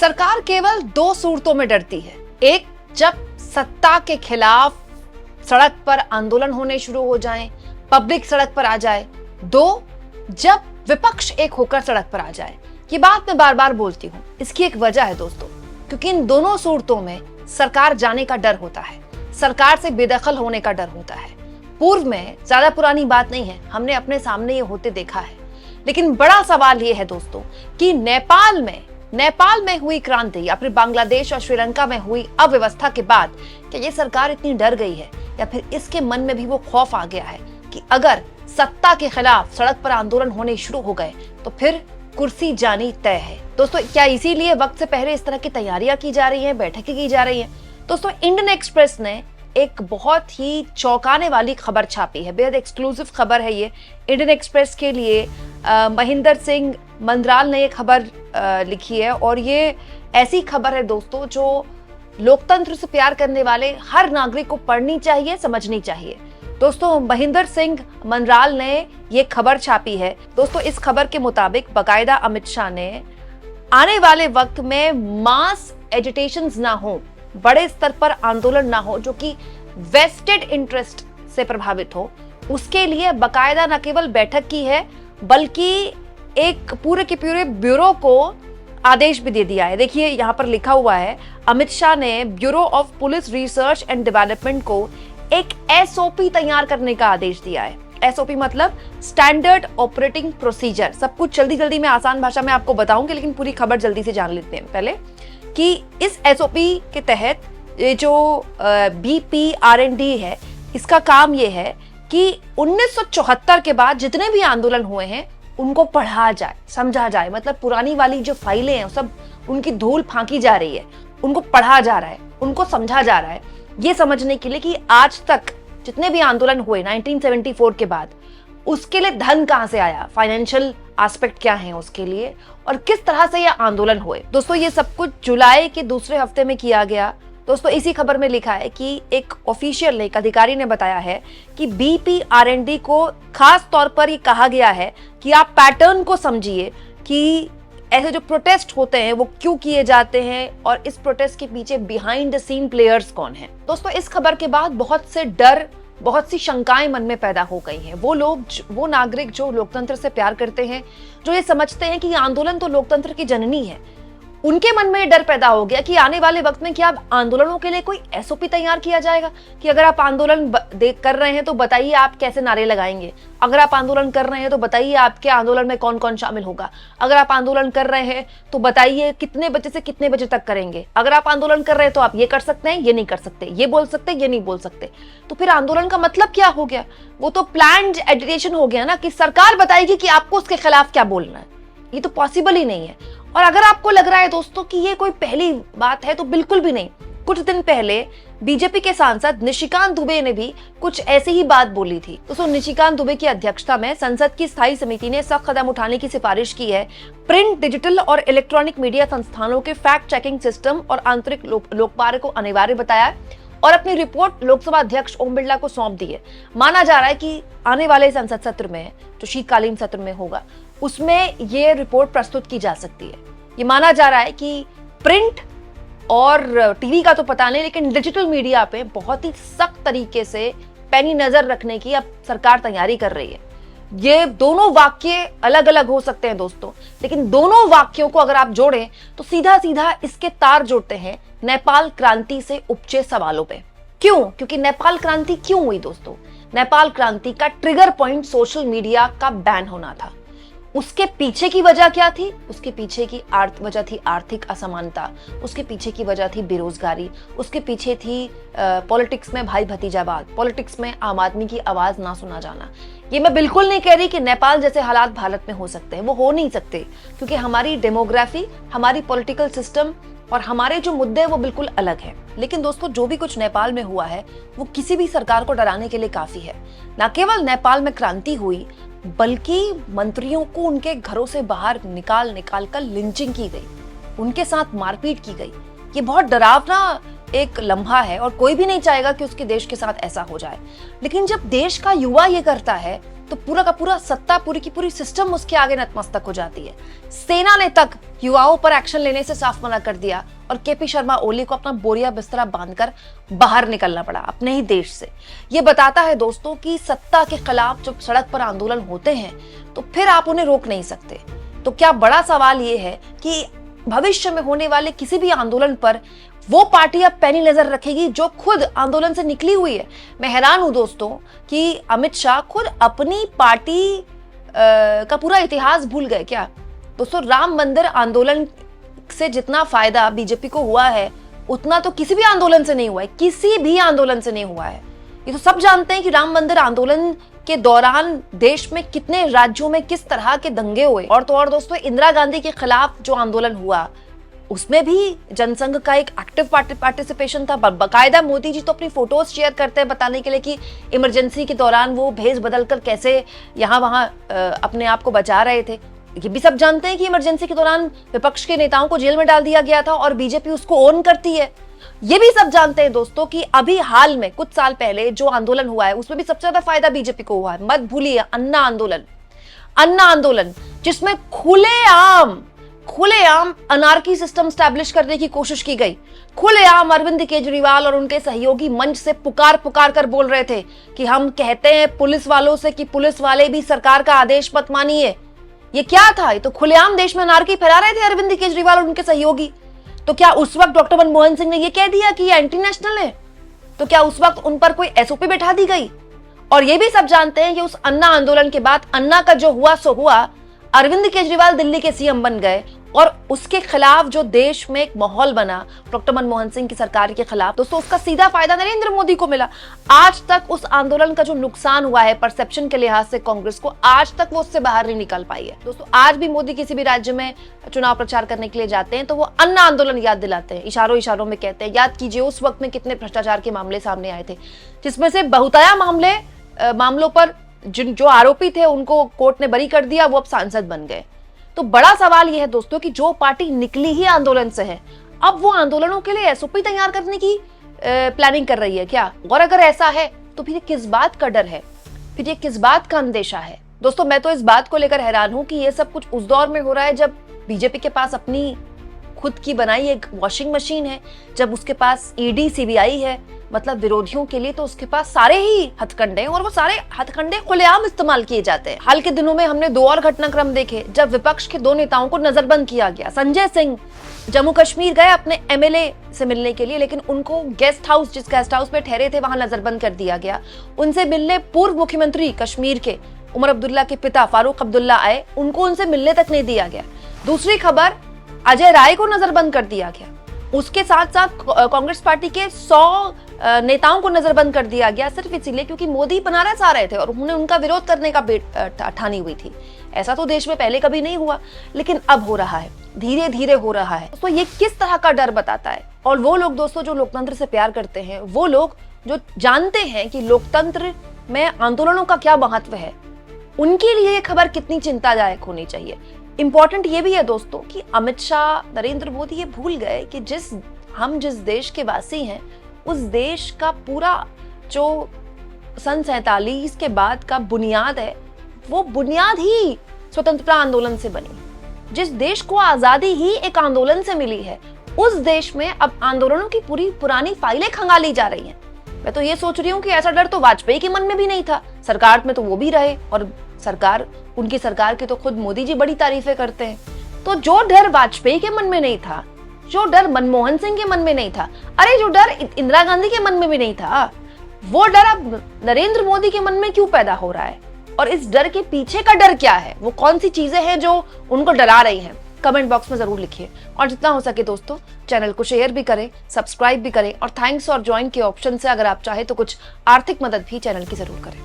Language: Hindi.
सरकार केवल दो सूरतों में डरती है। एक, जब सत्ता के खिलाफ सड़क पर आंदोलन होने शुरू हो जाएं, पब्लिक सड़क पर आ जाए। दो, जब विपक्ष एक होकर सड़क पर आ जाए। ये बात मैं बार बार बोलती हूँ, इसकी एक वजह है दोस्तों, क्योंकि इन दोनों सूरतों में सरकार जाने का डर होता है, सरकार से बेदखल होने का डर होता है। पूर्व में, ज्यादा पुरानी बात नहीं है, हमने अपने सामने ये होते देखा है। लेकिन बड़ा सवाल ये है दोस्तों कि नेपाल में हुई क्रांति या फिर बांग्लादेश और श्रीलंका में हुई अव्यवस्था के बाद क्या ये सरकार इतनी डर गई है, या फिर इसके मन में भी वो खौफ आ गया है कि अगर सत्ता के खिलाफ सड़क पर आंदोलन होने शुरू हो गए तो फिर कुर्सी जानी तय है। दोस्तों, क्या इसीलिए वक्त से पहले इस तरह की तैयारियां की जा रही हैं, बैठकें की जा रही हैं? दोस्तों, इंडियन एक्सप्रेस ने एक बहुत ही चौंकाने वाली खबर छापी है, बेहद एक्सक्लूसिव खबर है ये इंडियन एक्सप्रेस के लिए। महेंद्र सिंह मंदराल ने ये खबर लिखी है, और ये ऐसी खबर है दोस्तों जो लोकतंत्र से प्यार करने वाले हर नागरिक को पढ़नी चाहिए, समझनी चाहिए। दोस्तों, महेंद्र सिंह मंदराल ने ये खबर छापी है। दोस्तों, इस खबर के मुताबिक बाकायदा अमित शाह ने आने वाले वक्त में मास एजिटेशंस ना हो, बड़े स्तर पर आंदोलन ना हो जो कि वेस्टेड इंटरेस्ट से प्रभावित हो, उसके लिए बाकायदा न केवल बैठक की है बल्कि एक पूरे के पूरे ब्यूरो को आदेश भी दे दिया है। देखिए, यहाँ पर लिखा हुआ है, अमित शाह ने bureau of police research and development को एक एसओपी तैयार करने का आदेश दिया है। एसओपी मतलब स्टैंडर्ड ऑपरेटिंग प्रोसीजर। सब कुछ जल्दी जल्दी में आसान भाषा में आपको बताऊंगी, लेकिन पूरी खबर जल्दी से जान लेते हैं पहले कि इस एसओपी के तहत ये जो बीपीआरएनडी है, इसका काम ये है कि 1974 के बाद जितने भी आंदोलन हुए हैं उनको पढ़ा जाए, समझा जाए। मतलब पुरानी वाली जो फाइलें हैं सब उनकी धूल फांकी जा रही है, उनको पढ़ा जा रहा है, उनको समझा जा रहा है, ये समझने के लिए कि आज तक जितने भी आंदोलन हुए 1974 के बाद, उसके लिए धन कहां से आया, फाइनेंशियल एस्पेक्ट क्या है उसके लिए, और किस तरह से ये आंदोलन हुए। दोस्तों, ये सब कुछ जुलाई के दूसरे हफ्ते में किया गया। दोस्तों, इसी खबर में लिखा है कि एक ऑफिशियल एक अधिकारी ने बताया है कि बीपीआरएनडी को खास तौर पर ये कहा गया है कि आप पैटर्न को समझिए कि ऐसे जो प्रोटेस्ट होते हैं वो क्यों किए जाते हैं और इस प्रोटेस्ट के पीछे बिहाइंड द सीन प्लेयर्स कौन हैं। दोस्तों, इस खबर के बाद बहुत से डर, बहुत सी शंकाएं मन में पैदा हो गई हैं। वो लोग, वो नागरिक जो लोकतंत्र से प्यार करते हैं, जो ये समझते हैं कि आंदोलन तो लोकतंत्र की जननी है, उनके मन में डर पैदा हो गया कि आने वाले वक्त में क्या आंदोलनों के लिए कोई एसओपी तैयार किया जाएगा कि अगर आप आंदोलन कर रहे हैं तो बताइए आप कैसे नारे लगाएंगे, अगर आप आंदोलन कर रहे हैं तो बताइए आपके आंदोलन में कौन कौन शामिल होगा, अगर आप आंदोलन कर रहे हैं तो बताइए कितने बजे से कितने बजे तक करेंगे, अगर आप आंदोलन कर रहे हैं तो आप ये कर सकते हैं, ये नहीं कर सकते, ये बोल सकते, ये नहीं बोल सकते। तो फिर आंदोलन का मतलब क्या हो गया? वो तो प्लान्ड एजिटेशन हो गया ना, कि सरकार बताएगी कि आपको उसके खिलाफ क्या बोलना है। ये तो पॉसिबल ही नहीं है। और अगर आपको लग रहा है दोस्तों कि ये कोई पहली बात है, तो बिल्कुल भी नहीं। कुछ दिन पहले बीजेपी के सांसद निशिकांत दुबे ने भी कुछ ऐसी ही बात बोली थी। दोस्तों, निशिकांत दुबे की अध्यक्षता में संसद की स्थायी समिति ने सख्त कदम उठाने की सिफारिश की है। प्रिंट, डिजिटल और इलेक्ट्रॉनिक मीडिया संस्थानों के फैक्ट चेकिंग सिस्टम और आंतरिक लोकपाल को अनिवार्य बताया और अपनी रिपोर्ट लोकसभा अध्यक्ष ओम बिरला को सौंप दी है। माना जा रहा है कि आने वाले संसद सत्र में, जो शीतकालीन सत्र में होगा, उसमें ये रिपोर्ट प्रस्तुत की जा सकती है। ये माना जा रहा है कि प्रिंट और टीवी का तो पता नहीं, लेकिन डिजिटल मीडिया पे बहुत ही सख्त तरीके से पैनी नजर रखने की अब सरकार तैयारी कर रही है। ये दोनों वाक्य अलग अलग हो सकते हैं दोस्तों, लेकिन दोनों वाक्यों को अगर आप जोड़ें तो सीधा सीधा इसके तार जोड़ते हैं नेपाल क्रांति से उपजे सवालों पे। क्यों? क्योंकि नेपाल क्रांति क्यों हुई दोस्तों? नेपाल क्रांति का ट्रिगर पॉइंट सोशल मीडिया का बैन होना था। उसके पीछे की वजह क्या थी? उसके पीछे की वजह थी आर्थिक असमानता, उसके पीछे की वजह थी बेरोजगारी, उसके पीछे थी पॉलिटिक्स में भाई भतीजावाद, पॉलिटिक्स में आम आदमी की आवाज ना सुना जाना। ये मैं बिल्कुल नहीं कह रही कि नेपाल जैसे हालात भारत में हो सकते हैं, वो हो नहीं सकते, क्योंकि हमारी डेमोग्राफी, हमारी पॉलिटिकल सिस्टम और हमारे जो मुद्दे हैं वो बिल्कुल अलग है। लेकिन दोस्तों, जो भी कुछ नेपाल में हुआ है वो किसी भी सरकार को डराने के लिए काफी है। न केवल नेपाल में क्रांति हुई, बल्कि मंत्रियों को उनके घरों से बाहर निकाल कर लिंचिंग की गई, उनके साथ मारपीट की गई। ये बहुत डरावना एक लम्हा है और कोई भी नहीं चाहेगा कि उसके देश के साथ ऐसा हो जाए। लेकिन जब देश का युवा ये करता है तो पूरा का पूरा सत्ता, पूरी की पूरी सिस्टम उसके आगे नतमस्तक हो जाती है। सेना ने तक युवाओं पर एक्शन लेने से साफ मना कर दिया और केपी शर्मा ओली को अपना बोरिया बिस्तरा बांधकर बाहर निकलना पड़ा अपने ही देश से। यह बताता है दोस्तों कि सत्ता के खिलाफ जब सड़क पर आंदोलन होते हैं तो फिर आप उन्हें रोक नहीं सकते। तो क्या बड़ा सवाल यह है कि भविष्य में होने वाले किसी भी आंदोलन पर वो पार्टी अब पैनी नजर रखेगी जो खुद आंदोलन से निकली हुई है। मैं हैरान हूं दोस्तों कि अमित शाह खुद अपनी पार्टी का पूरा इतिहास भूल गए क्या। दोस्तों, राम मंदिर आंदोलन से जितना फायदा बीजेपी को हुआ है उतना तो किसी भी आंदोलन से नहीं हुआ है, किसी भी आंदोलन से नहीं हुआ है। ये तो सब जानते हैं कि राम मंदिर आंदोलन के दौरान देश में कितने राज्यों में किस तरह के दंगे हुए। और तो और दोस्तों, इंदिरा गांधी के खिलाफ जो आंदोलन हुआ उसमें भी जनसंघ का एक एक्टिव पार्टिसिपेशन था। बाकायदा मोदी जी तो अपनी फोटोज शेयर करते हैं बताने के लिए कि इमरजेंसी के दौरान वो भेष बदल कर कैसे यहाँ वहां अपने आप को बचा रहे थे। ये भी सब जानते हैं कि इमरजेंसी के दौरान विपक्ष के नेताओं को जेल में डाल दिया गया था और बीजेपी उसको ओन करती है। ये भी सब जानते हैं दोस्तों कि अभी हाल में कुछ साल पहले जो आंदोलन हुआ है उसमें भी सबसे ज्यादा फायदा बीजेपी को हुआ है। मत भूलिए अन्ना आंदोलन जिसमें खुलेआम अनार्की सिस्टम स्टैब्लिश करने की कोशिश की गई। खुलेआम अरविंद केजरीवाल और उनके सहयोगी मंच से पुकार कर बोल रहे थे कि हम कहते हैं पुलिस वालों से कि पुलिस वाले भी सरकार का आदेश मत मानिए। ये क्या था? ये तो खुलेआम देश में अनार्की फैला रहे थे अरविंद केजरीवाल और उनके सहयोगी। तो क्या उस वक्त डॉक्टर मनमोहन सिंह ने ये कह दिया कि ये एंटी नेशनल है? तो क्या उस वक्त उन पर कोई एसओपी बैठा दी गई? और ये भी सब जानते हैं कि उस अन्ना आंदोलन के बाद अन्ना का जो हुआ सो हुआ, अरविंद केजरीवाल दिल्ली के सीएम बन गए और उसके खिलाफ जो देश में एक माहौल बना डॉक्टर मनमोहन सिंह की सरकार के खिलाफ, दोस्तों उसका सीधा फायदा नरेंद्र मोदी को मिला। आज तक उस आंदोलन का जो नुकसान हुआ है परसेप्शन के लिहाज से कांग्रेस को, आज तक वो उससे बाहर नहीं निकल पाई है। दोस्तों, आज भी मोदी किसी भी राज्य में चुनाव प्रचार करने के लिए जाते हैं तो वो अन्ना आंदोलन याद दिलाते हैं, इशारों में कहते हैं याद कीजिए उस वक्त में कितने भ्रष्टाचार के मामले सामने आए थे, जिसमें से बहुताया मामलों पर जो आरोपी थे उनको कोर्ट ने बरी कर दिया, वो अब सांसद बन गए। तो बड़ा सवाल यह है दोस्तों कि जो पार्टी निकली ही आंदोलन से है, अब वो आंदोलनों के लिए एसओपी तैयार करने की प्लानिंग कर रही है क्या? और अगर ऐसा है तो फिर किस बात का डर है, फिर ये किस बात का अंदेशा है? दोस्तों, मैं तो इस बात को लेकर हैरान हूं कि ये सब कुछ उस दौर में हो रहा है जब बीजेपी के पास अपनी खुद की बनाई एक वॉशिंग मशीन है, जब उसके पास ईडी सीबीआई है, मतलब विरोधियों के लिए तो उसके पास सारे ही हथकंडे हैं और वो सारे हथकंडे खुलेआम इस्तेमाल किए जाते हैं। हाल के दिनों में हमने 2 और घटनाक्रम देखे जब विपक्ष के 2 नेताओं को नजरबंद किया गया। संजय सिंह जम्मू कश्मीर गए अपने एमएलए से मिलने के लिए, लेकिन उनको जिस गेस्ट हाउस में ठहरे थे वहां नजरबंद कर दिया गया। उनसे मिलने पूर्व मुख्यमंत्री कश्मीर के उमर अब्दुल्ला के पिता फारूक अब्दुल्ला आए, उनको उनसे मिलने तक नहीं दिया गया। दूसरी खबर, अजय राय को नजरबंद कर दिया गया। उसके साथ साथ कांग्रेस पार्टी के 100 नेताओं को नजरबंद कर दिया गया सिर्फ इसीलिए क्योंकि मोदी बनारस आ रहे थे और उन्होंने उनका विरोध करने का ठानी हुई थी। ऐसा तो देश में पहले कभी नहीं हुआ, लेकिन अब हो रहा है, धीरे धीरे हो रहा है। तो ये किस तरह का डर बताता है? और वो लोग दोस्तों जो लोकतंत्र से प्यार करते हैं, वो लोग जो जानते हैं कि लोकतंत्र में आंदोलनों का क्या महत्व है, उनके लिए ये खबर कितनी चिंतादायक होनी चाहिए। इंपॉर्टेंट ये भी है दोस्तों कि अमित शाह, नरेंद्र मोदी ये भूल गए कि हम जिस देश के वासी हैं, उस देश का पूरा जो सन 47 के बाद का बुनियाद है, वो बुनियाद ही स्वतंत्रता आंदोलन से बनी। जिस देश को आजादी ही एक आंदोलन से मिली है, उस देश में अब आंदोलनों की पूरी पुरानी फाइलें खंगाली जा रही हैं। मैं तो ये सोच रही हूँ कि ऐसा डर तो वाजपेयी के मन में भी नहीं था, सरकार में तो वो भी रहे और उनकी सरकार की तो खुद मोदी जी बड़ी तारीफें करते हैं। तो जो डर वाजपेयी के मन में नहीं था, जो डर मनमोहन सिंह के मन में नहीं था, अरे जो डर इंदिरा गांधी के मन में भी नहीं था, वो डर अब नरेंद्र मोदी के मन में क्यों पैदा हो रहा है? और इस डर के पीछे का डर क्या है? वो कौन सी चीजें हैं जो उनको डरा रही हैं? कमेंट बॉक्स में जरूर लिखिए और जितना हो सके दोस्तों चैनल को शेयर भी करें, सब्सक्राइब भी करें और थैंक्स और ज्वाइन के ऑप्शन से अगर आप चाहे तो कुछ आर्थिक मदद भी चैनल की जरूर करें।